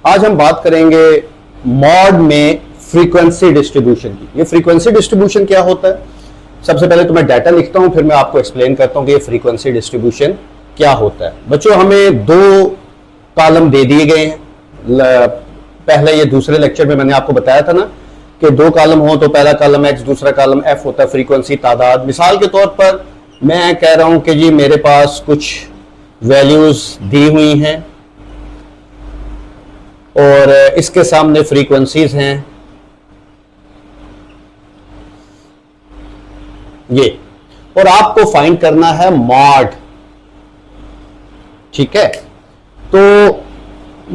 आज हम बात करेंगे मॉड में फ्रीक्वेंसी डिस्ट्रीब्यूशन की। ये फ्रीक्वेंसी डिस्ट्रीब्यूशन क्या होता है? सबसे पहले तो मैं डाटा लिखता हूं, फिर मैं आपको एक्सप्लेन करता हूं कि ये फ्रीक्वेंसी डिस्ट्रीब्यूशन क्या होता है। बच्चों, हमें दो कॉलम दे दिए गए हैं। पहले ये दूसरे लेक्चर में मैंने आपको बताया था ना कि दो कॉलम हो तो पहला कॉलम एक्स, दूसरा कॉलम एफ होता है, फ्रीक्वेंसी तादाद। मिसाल के तौर पर मैं कह रहा हूं कि जी मेरे पास कुछ वैल्यूज दी हुई हैं और इसके सामने फ्रीक्वेंसीज हैं ये, और आपको फाइंड करना है मॉड। ठीक है, तो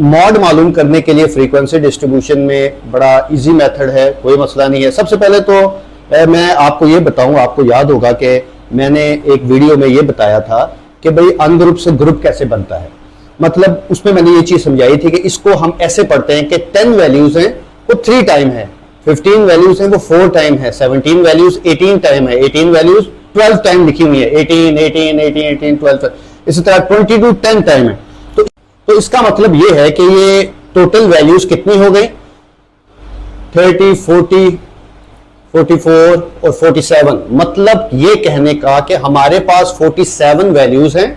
मॉड मालूम करने के लिए फ्रीक्वेंसी डिस्ट्रीब्यूशन में बड़ा इजी मेथड है, कोई मसला नहीं है। सबसे पहले तो मैं आपको ये बताऊं, आपको याद होगा कि मैंने एक वीडियो में ये बताया था कि भाई अनग्रुप से ग्रुप कैसे बनता है। मतलब उसमें मैंने ये चीज समझाई थी कि इसको हम ऐसे पढ़ते हैं कि 10 वैल्यूज हैं वो 3 टाइम है, 15 वैल्यूज हैं वो 4 टाइम है, 17 वैल्यूज 18 टाइम है, 18 वैल्यूज 12 टाइम लिखी हुई है, 18 18 18 18 12, इसी तरह 22 10 टाइम है। तो इसका मतलब ये है कि ये टोटल वैल्यूज कितनी हो गई? 30, 40, 44 और 47। मतलब ये कहने का कि हमारे पास 47 वैल्यूज हैं।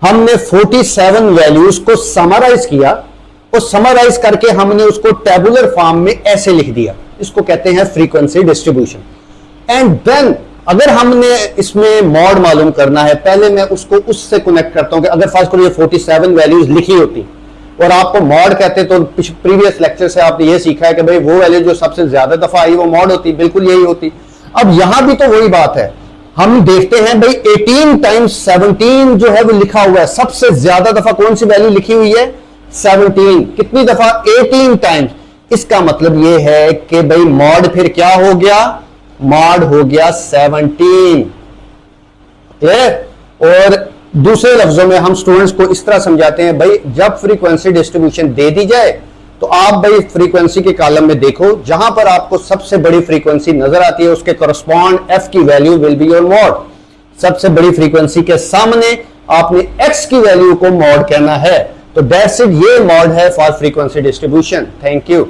हमने 47 वैल्यूज को समराइज किया और समराइज करके हमने उसको टेबुलर फॉर्म में ऐसे लिख दिया। इसको कहते हैं फ्रीक्वेंसी डिस्ट्रीब्यूशन। एंड देन अगर हमने इसमें मॉड मालूम करना है, पहले मैं उसको उससे कनेक्ट करता हूं कि अगर फर्स्ट करो ये 47 वैल्यूज लिखी होती और आपको मॉड कहते तो प्रीवियस लेक्चर से आपने ये सीखा है कि भाई वो वैल्यू जो सबसे ज्यादा दफा आई वो मॉड होती, बिल्कुल यही होती। अब यहां भी तो वही बात है, हम देखते हैं भाई 18 टाइम्स 17 जो है वो लिखा हुआ है, सबसे ज्यादा दफा कौन सी वैल्यू लिखी हुई है? 17। कितनी दफा? 18 टाइम्स। इसका मतलब ये है कि भाई मॉड फिर क्या हो गया? मॉड हो गया 17। और दूसरे लफ्जों में हम स्टूडेंट्स को इस तरह समझाते हैं, भाई जब फ्रीक्वेंसी डिस्ट्रीब्यूशन दे दी जाए तो आप भाई फ्रीक्वेंसी के कॉलम में देखो, जहां पर आपको सबसे बड़ी फ्रीक्वेंसी नजर आती है उसके करस्पॉन्ड एफ की value will be your mod. सबसे बड़ी फ्रीक्वेंसी के सामने आपने एक्स की वैल्यू को मॉड कहना है। तो दैट्स इट, ये मॉड है for frequency distribution. Thank you.